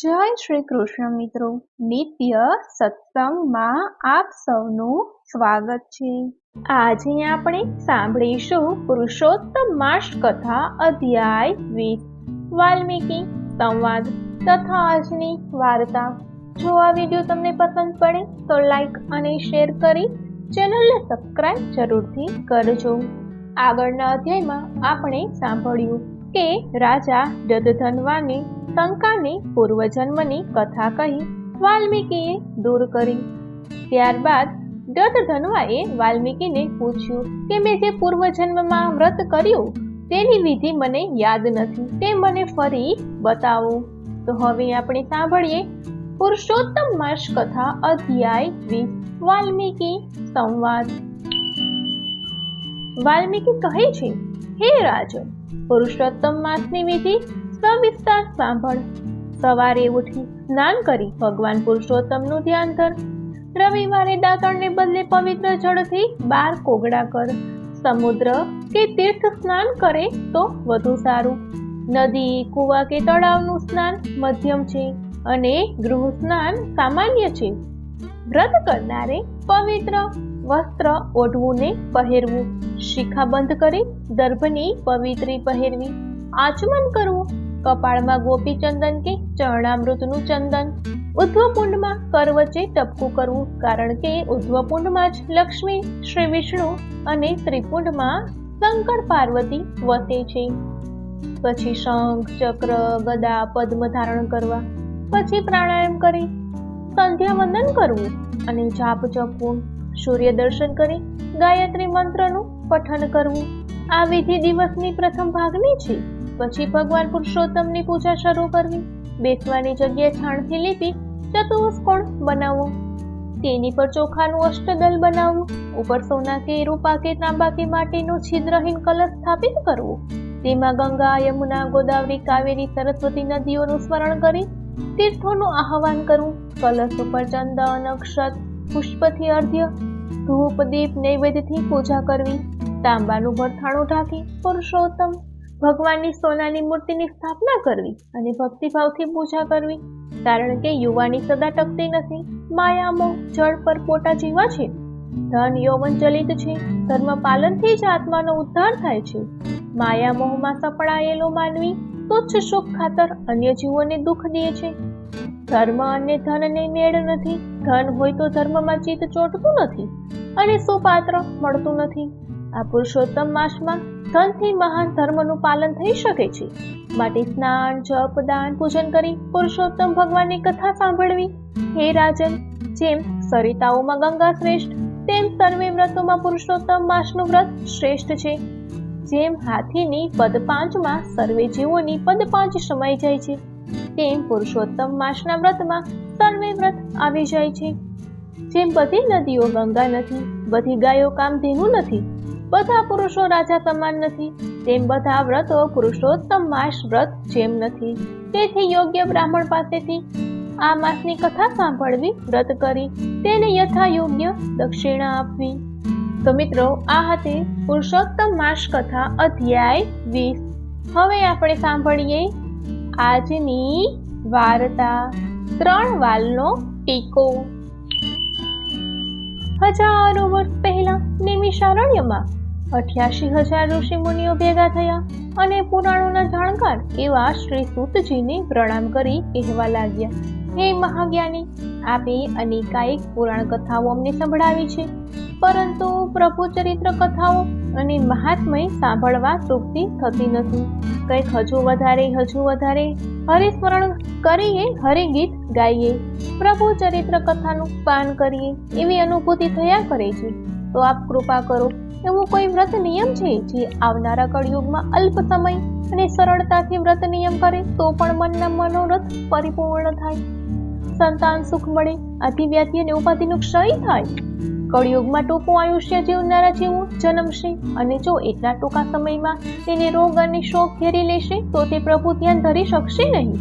જય શ્રી કૃષ્ણ મિત્રો, નિત્ય સત્સંગમાં આપ સૌનું સ્વાગત છે। આજે આપણે સાંભળીશું પુરુષોત્તમ માસ કથા અધ્યાય 20 વાલ્મીકી સંવાદ તથા આજની વાર્તા। જો આ વિડીયો તમને પસંદ પડે તો લાઈક અને શેર કરી ચેનલને સબસ્ક્રાઇબ જરૂરથી કરજો। આગળના અધ્યાયમાં આપણે સાંભળ્યું કે રાજા દધધનવાને શંકાની પૂર્વજન્મની કથા કહી વાલ્મીકીએ દૂર કરી। ત્યારબાદ દધધનવાએ વાલ્મીકીને પૂછ્યું કે મેં જે પૂર્વજન્મમાં વ્રત કર્યું તેની વિધિ મને યાદ નથી, તે મને ફરી બતાવો। તો હવે આપણે સાંભળીએ પુરુષોત્તમ માસ કથા અધ્યાય 20 વાલ્મીકી સંવાદ। વાલ્મીકી કહે છે, હે રાજન, પુરુષોત્તમ માસની વિધિ સવિસ્તાર સાંભળ। સવારે ઉઠી સ્નાન કરી ભગવાન પુરુષોત્તમનું ધ્યાન ધર। રવિવારે દાંતણને બદલે પવિત્ર જળથી 12 કોગળા કર। સમુદ્ર કે તીર્થ સ્નાન કરે તો વધુ સારું। નદી, કુવા કે તળાવનું સ્નાન મધ્યમ છે અને ગૃહ સ્નાન સામાન્ય છે। વ્રત કરનારે પવિત્ર વસ્ત્ર ઓઢવું ને પહેરવું। શિખા બંધ કરી દર્ભની પવિત્રી પહેરવી। આચમન કરવું। કપાળમાં ગોપી ચંદન કે ચરણામૃતનું ચંદન। ઉધ્વપુંડમાં કર વચ્ચે ટપકું કરવું, કારણ કે ઉધ્વપુંડમાં જ લક્ષ્મી, શ્રી વિષ્ણુ અને ત્રિપુંડમાં શંકર પાર્વતી વસે છે। પછી શંખ, ચક્ર, ગદા, પદ્મ ધારણ કરવા। પછી પ્રાણાયામ કરી સંધ્યા વંદન કરવું અને જાપ જપવું। સૂર્ય દર્શન કરી ગાયત્રી મંત્રનું પઠન કરવું। આ વિધિ દિવસની પ્રથમ ભાગની છે। પછી ભગવાન પુરુષોત્તમની પૂજા શરૂ કરવી। બેસવાની જગ્યાએ છાણથી લીપી ચતુષ્કોણ બનાવવો। તેની પર ચોખાનું અષ્ટદલ બનાવવું। ઉપર સોના કે રૂપા કે તાંબા કે માટીનું છિદ્રહીન કલશ સ્થાપિત કરવું। તેમાં ગંગા, યમુના, ગોદાવરી, કાવેરી, સરસ્વતી નદીઓનું સ્મરણ કરી તીર્થોનું આહવાન કરવું। કલશ ઉપર ચંદન, અક્ષત, પુષ્પથી અર્ધ્ય, ધૂપ, દીપ, નૈવેદ્યથી પૂજા કરવી। તાંબાનું ભરથાણું ઢાંકી પુરુષોત્તમ ભગવાનની સોનાની મૂર્તિની સ્થાપના કરવી અને ભક્તિભાવથી પૂજા કરવી, કારણ કે યુવાની સદા ટકતી નથી। માયામોહ જળ પર પોટા જેવા છે। ધન યૌવન ચલિત છે। ધર્મ પાલનથી જ આત્માનો ઉદ્ધાર થાય છે। માયામોહમાં સપડાયેલો માનવી તુચ્છ સુખ ખાતર અન્ય જીવોને દુઃખ દે છે। ધર્મ અને ધનને મેળ નથી। ધન હોય તો ધર્મમાં ચિત્ત ચોંટતું નથી અને સુપાત્ર મળતું નથી। આ પુરુષોત્તમ માસમાં ધનથી મહાન ધર્મનું પાલન થઈ શકે છે। માટે સ્નાન, જપ, દાન, પૂજન કરી પુરુષોત્તમ ભગવાનની કથા સાંભળવી। હે રાજન, જેમ સરિતાઓમાં ગંગા શ્રેષ્ઠ, તેમ સર્વે વ્રતોમાં પુરુષોત્તમ માસનું વ્રત શ્રેષ્ઠ છે। જેમ હાથીની પદ 5માં સર્વે જીવોની પદ 5 સમાઈ જાય છે, તેમ પુરુષોત્તમ માસના વ્રતમાં સર્વે વ્રત આવી જાય છે। જેમ બધી નદીઓ ગંગા નથી, બધી ગાયો કામધેનુ નથી, બધા પુરુષો રાજા સમાન નથી, તેમ બધા વ્રતો પુરુષોત્તમ માસ વ્રત જેમ નથી। તેથી યોગ્ય બ્રાહ્મણ પાસેથી આ માસની કથા સાંભળવી, વ્રત કરી તેને યથા યોગ્ય દક્ષિણા આપવી। તો મિત્રો, આ હતી પુરુષોત્તમ માસ કથા અધ્યાય 20। હવે આપણે સાંભળીએ આજની વાર્તા। 3 વાલનો ટીકો। હજારો વર્ષ પહેલા નિમિષારણ્યમાં 88,000 ઋષિ મુનિઓ ભેગા થયા અને પુરાણોના જાણકાર એવા શ્રી સૂતજીને પ્રણામ કરી કહેવા લાગ્યા, હે મહાજ્ઞાની, આપે અનેકાયિક પુરાણ કથાઓ અમને સંભળાવી છે, પરંતુ પ્રભુ ચરિત્ર કથાઓ અને મહાત્મય સાંભળવા તૃપ્તિ થતી નથી। કંઈક હજુ વધારે હરિસ્મરણ કરીએ, હરિગીત ગાઈએ, પ્રભુ ચરિત્ર કથાનું પાન કરીએ એવી અનુભૂતિ થયા કરે છે। તો આપ કૃપા કરો, એવું કોઈ વ્રત નિયમ છે જે આવનારા કળયુગમાં અલ્પ સમય અને સરળતાથી વ્રત નિયમ કરે તો પણ મનના મનોરથ પરિપૂર્ણ થાય, સંતાન સુખ મળે, અતિવ્યાધિ અને ઉપાધિનો ક્ષય થાય, કળયુગમાં ટૂંકું આયુષ્ય જીવનારા જીવો જન્મશે અને જો એટલા ટૂંકા સમયમાં તેને રોગ અને શોક ઘેરી લેશે તો તે પ્રભુ ધ્યાન ધરી શકશે નહીં।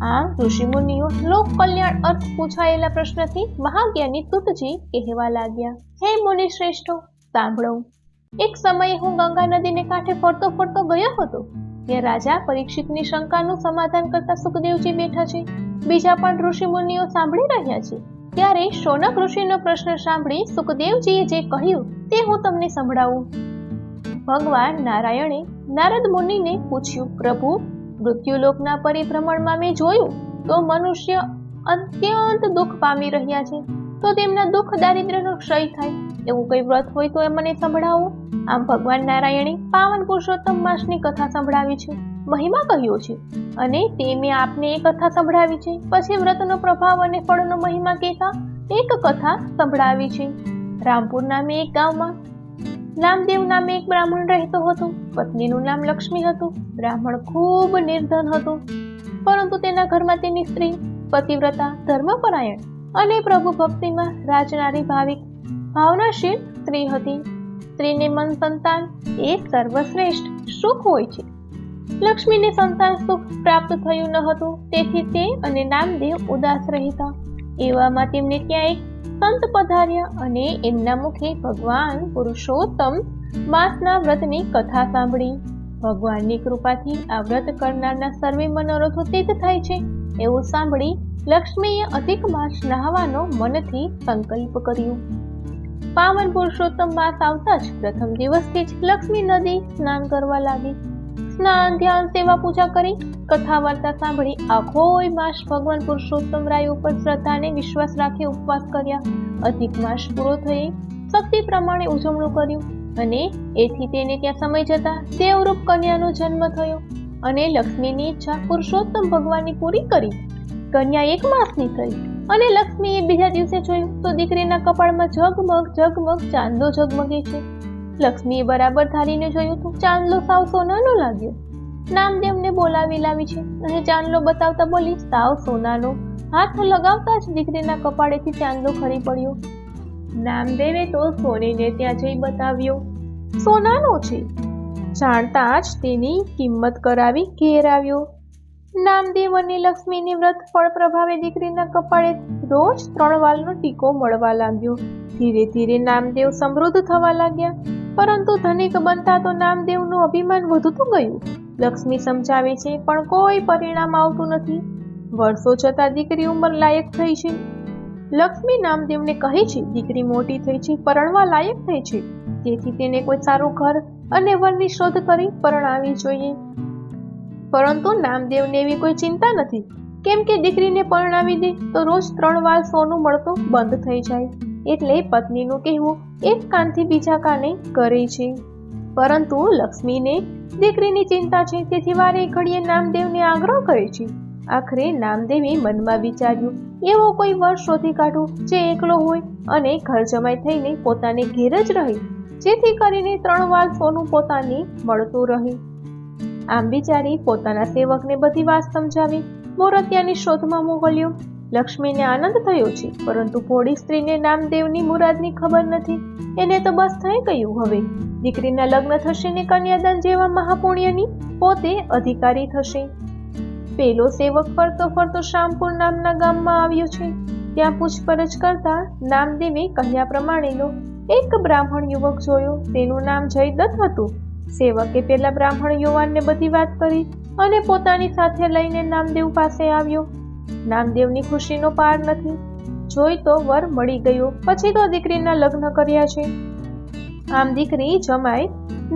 આમ ઋષિમુનિઓ લોક કલ્યાણ અર્થ પૂછાયેલા પ્રશ્નથી મહાજ્ઞાની સૂતજી કહેવા લાગ્યા, હે મુનિ શ્રેષ્ઠો, સાંભળો। એક સમયે હું ગંગા નદીને કાંઠે ફરતો ગયો હતો। ત્યાં રાજા પરીક્ષિતની શંકાનું સમાધાન કરતા સુખદેવજી બેઠા છે. બીજા પણ ઋષિ મુનિઓ સાંભળી રહ્યા છે. ત્યારે શૌનક ઋષિનો પ્રશ્ન સાંભળી સુખદેવજીએ જે કહ્યું તે હું તમને સંભળાવું. ભગવાન નારાયણે નારદ મુનિને પૂછ્યું, પ્રભુ, મૃત્યુલોકના પરિભ્રમણમાં મેં જોયું તો મનુષ્ય અત્યંત દુઃખ પામી રહ્યા છે. તો તેમના દુઃખ દારિદ્ર્યનો ક્ષય થાય એવું કઈ વ્રત હોય તો એ મને સંભળાવો. આમ ભગવાન નારાયણે પાવન પુરુષોત્તમ માસની કથા સંભળાવી છે, મહિમા કહ્યો છે, અને તે મેં આપને એ કથા સંભળાવી છે. પછી વ્રતનો પ્રભાવ અને ફળનો મહિમા કહેતા એક કથા સંભળાવી છે. રામપુર નામે એક ગામમાં નામદેવ નામે એક બ્રાહ્મણ રહેતો હતો. પત્નીનું નામ લક્ષ્મી હતું. બ્રાહ્મણ ખૂબ નિર્ધન હતો, પરંતુ તેના ઘરમાં તેની સ્ત્રી પતિવ્રતા, ધર્મપરાયણ અને પ્રભુ ભક્તિમાં રાજનારી ભાવનાશીલ સ્ત્રી હતી. સ્ત્રીને મન સંતાન એ સર્વશ્રેષ્ઠ સુખ હોય છે. લક્ષ્મીને સંતાન સુખ પ્રાપ્ત થયું ન હતું, તેથી તે અને નામદેવ ઉદાસ રહેતા. એવામાં તેમને ત્યાં એક સંત પધાર્યા અને એમના મુખે ભગવાન પુરુષોત્તમ માસના વ્રતની કથા સાંભળી. ભગવાનની કૃપાથી આ વ્રત કરનારના સર્વે મનોરથો સિદ્ધ થાય છે એવું સાંભળી લક્ષ્મીએ અધિક માસ નહાવાનો મનથી સંકલ્પ કર્યો. પાવન પુરુષોત્તમ માસ આવતા જ પ્રથમ દિવસથી જ લક્ષ્મી નદી સ્નાન કરવા લાગી. સ્નાન, ધ્યાન, સેવા, પૂજા કરી કથા વાર્તા સાંભળી આખો માસ ભગવાન પુરુષોત્તમ રાય ઉપર શ્રદ્ધા અને વિશ્વાસ રાખી ઉપવાસ કર્યા. અધિક માસ પૂરો થઈ શક્તિ પ્રમાણે ઉજવણું કર્યું અને એથી તેને ત્યાં સમય જતા દેવરૂપ કન્યાનો જન્મ થયો અને લક્ષ્મીની ઈચ્છા પુરુષોત્તમ ભગવાનની પૂરી કરી. કન્યા 1 માસની થઈ અને લક્ષ્મીએ બીજા દિવસે જોયું તો દીકરીના કપાળમાં ઝગમગ ચાંદલો ઝગમગે છે. લક્ષ્મીએ બરાબર ધારીને જોયું તો ચાંદલો સાવ સોનાનો લાગ્યો. નામદેવને બોલાવી લાવી છે અને ચાંદલો બતાવતા બોલી, સાવ સોનાનો. હાથ લગાવતા જ દીકરીના કપાળેથી ચાંદલો ખરી પડ્યો. નામદેવે તો સોનીને ત્યાં જઈ બતાવ્યો, સોનાનો છે. જાણતા જ તેની કિંમત કરાવી ઘેર આવ્યો. નામદેવ અને લક્ષ્મીની વ્રત ફળ પ્રભાવે દીકરીના કપાળે રોજ 3 વાલનો ટીકો મળવા લાગ્યો. ધીરે ધીરે નામદેવ સમૃદ્ધ થવા લાગ્યા, પરંતુ ધનિક બનતા તો નામદેવનું અભિમાન વધતું ગયું. લક્ષ્મી સમજાવે છે પણ કોઈ પરિણામ આવતું નથી. વર્ષો જતા દીકરી ઉંમર લાયક થઈ છે. લક્ષ્મી નામદેવને કહે છે, દીકરી મોટી થઈ છે, પરણવા લાયક થઈ છે, તેથી તેને કોઈ સારું ઘર અને વરની શોધ કરી પરણાવી જોઈએ. પરંતુ નામદેવને એવી કોઈ ચિંતા નથી, કેમ કે દીકરીને પરણાવી દે તો રોજ 3 વાલ સોનું મળતો બંધ થઈ જાય. એટલે પત્નીનું કહેવું એક કાનથી બીજા કાને કરે છે. પરંતુ લક્ષ્મીને દીકરીની ચિંતા છે, તેથી વારે ઘડીએ નામદેવને આગ્રહ કરે છે. આખરે નામદેવે મનમાં વિચાર્યું, એવો કોઈ વર શોધી કાઢું જે એકલો હોય અને ઘર જમાઈ થઈને પોતાને ઘેર જ રહે, જેથી કરીને 3 વાલ સોનું પોતાને મળતું રહે. આમ વિચારી પોતાના સેવકને બધી વાત સમજાવી મૂર્તિયાની શોધમાં મોકલ્યો. લક્ષ્મીને આનંદ થયો છે, પરંતુ ભોળી સ્ત્રીને નામદેવની મુરાદની ખબર નથી. એને તો બસ થઈ ગયું, હવે દીકરીના લગ્ન થશે ને કન્યાદાન જેવા મહાપુણ્યની પોતે અધિકારી થશે. પેલો સેવક ફરતો ફરતો શામપુર નામના ગામમાં આવ્યો છે. ત્યાં પૂછપરછ કરતા નામદેવે કહ્યા પ્રમાણેનો એક બ્રાહ્મણ યુવક જોયો. તેનું નામ જયદત્ત હતું. સેવકે પેલા બ્રાહ્મણ યુવાનને બધી વાત કરી અને પોતાની સાથે લઈને નામદેવ પાસે આવ્યો. નામદેવની ખુશીનો પાર નથી. જોઈ તો વર મળી ગયો, પછી તો દીકરીના લગ્ન કર્યા છે. આમ દીકરી જમાઈ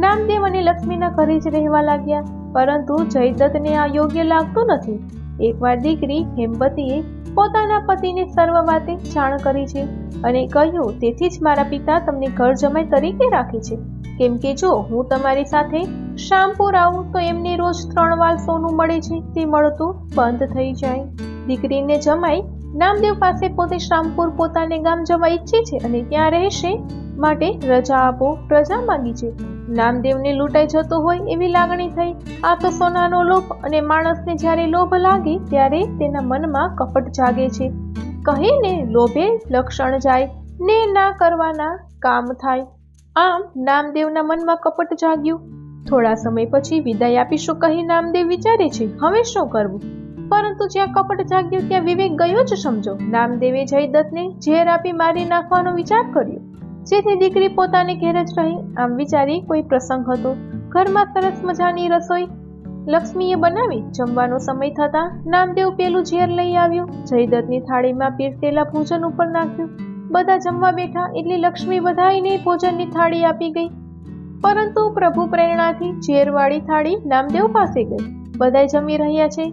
નામદેવ અને લક્ષ્મીના ઘરે જ રહેવા લાગ્યા. પરંતુ જયદત્તને આ યોગ્ય લાગતું નથી. એકવાર દીકરી હેમવતીએ પોતાના પતિને સર્વ વાતે જાણ કરી છે અને કહ્યું, તેથી જ મારા પિતા તમને ઘર જમાઈ તરીકે રાખે છે, કેમ કે જો હું તમારી સાથે શામપુર આવું તો એમને રોજ 3 વાલ સોનું મળે છે, તે મળતું બંધ થઈ જાય. દીકરીને જમાઈ નામદેવ પાસે પોતે શામપુર પોતાને ગામ જવા ઈચ્છે છે અને ત્યાં રહેશે માટે રજા આપો, રજા માંગી છે. નામદેવને લૂંટાઈ જતો હોય એવી લાગણી થઈ. આ તો સોનાનો લોભ, અને માણસને જ્યારે લોભ લાગે ત્યારે તેના મનમાં કપટ જાગે છે. કહીને લોભે લક્ષણ જાય ને ના કરવાના કામ થાય. આમ નામદેવના મનમાં કપટ જાગ્યું. થોડા સમય પછી વિદાય આપીશું કહી નામદેવ વિચારે છે હવે શું કરવું. પરંતુ જ્યાં કપટ જાગ્યું ત્યાં વિવેક ગયો જ સમજો. નામદેવે જયદત્તને ઝેર આપી મારી નાખવાનો વિચાર કર્યો, જેથી દીકરી પોતાને ઘેર જ રહી. આમ વિચારી કોઈ પ્રસંગ હતો. ઘરમાં સરસ મજાની રસોઈ લક્ષ્મીએ બનાવી જમવાનો સમય થતાં નામદેવ પેલું ઝેર લઈ આવ્યું. જયદ્રથની થાળીમાં પીરસેલા ભોજન ઉપર નાખ્યું. બધા જમવા બેઠા એટલે લક્ષ્મી બધાઈને ભોજનની થાળી આપી ગઈ. પરંતુ પ્રભુ પ્રેરણાથી ઝેરવાળી થાળી નામદેવ પાસે ગઈ. બધાય જમી રહ્યા છે.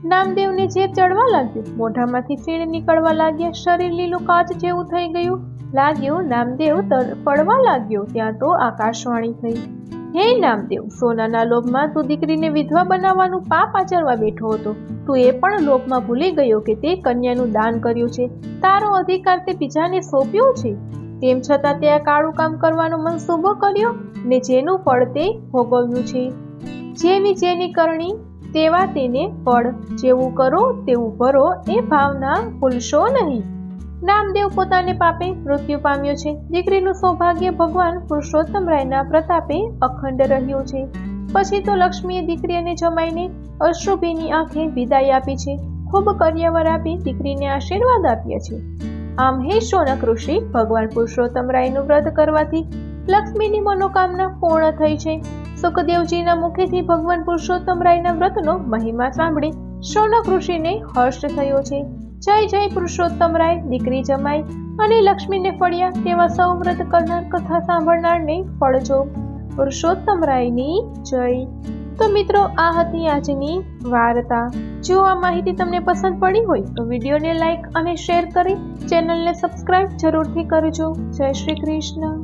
નામદેવને ઝેર ચડવા લાગ્યું. મોઢામાંથી ફીણ નીકળવા લાગ્યા. શરીર લીલું કાચ જેવું થઈ ગયું. લાગ્યું નામદેવ પડવા લાગ્યો. ત્યાં તો આકાશવાણી થઈ, હે નામદેવ, સોનાના લોભમાં તું દીકરીને વિધવા બનાવવાનું પાપ આચરવા બેઠો હતો. તું એ પણ લોભમાં ભૂલી ગયો કે તે કન્યાનું દાન કર્યું છે. તારો અધિકાર તે બીજાને સોંપ્યો છે. તેમ છતાં તે આ કાળું કામ કરવાનો મનસૂબો કર્યો ને જેનું ફળ તે ભોગવ્યું છે. જેવી જેની કરણી તેવા તેને ફળ. જેવું કરો તેવું ભરો એ ભાવના ભૂલશો નહીં. નામદેવ પોતાને પાપે મૃત્યુ પામ્યો છે. દીકરીનું સૌભાગ્ય ભગવાન પુરુષોત્તમરાયના પ્રતાપે અખંડ રહ્યું છે. પછી તો લક્ષ્મીએ દીકરી અને જમાઈને અશ્રુભીની આંખે વિદાય આપી છે. ખૂબ કર્યવર આપી દીકરીને આશીર્વાદ આપ્યા છે. આમ હે શૌનક ઋષિ, ભગવાન પુરુષોત્તમરાયનું વ્રત કરવાથી લક્ષ્મીની મનોકામના પૂર્ણ થઈ છે. સુખદેવજીના મુખેથી ભગવાન પુરુષોત્તમરાયના વ્રતનો મહિમા સાંભળી શૌનક ઋષિને હર્ષ થયો છે. જય જય પુરુષોત્તમરાય. દીકરી જમાઈ અને લક્ષ્મીને ફળ્યા તેવા સૌ વ્રત કરનાર, કથા સાંભળનારને ફળજો. પુરુષોત્તમરાયની જય. તો મિત્રો, આ હતી આજની વાર્તા. જો આ માહિતી તમને પસંદ પડી હોય તો વિડીયોને લાઈક અને શેર કરી ચેનલને સબસ્ક્રાઇબ જરૂરથી કરજો. જય શ્રી કૃષ્ણ.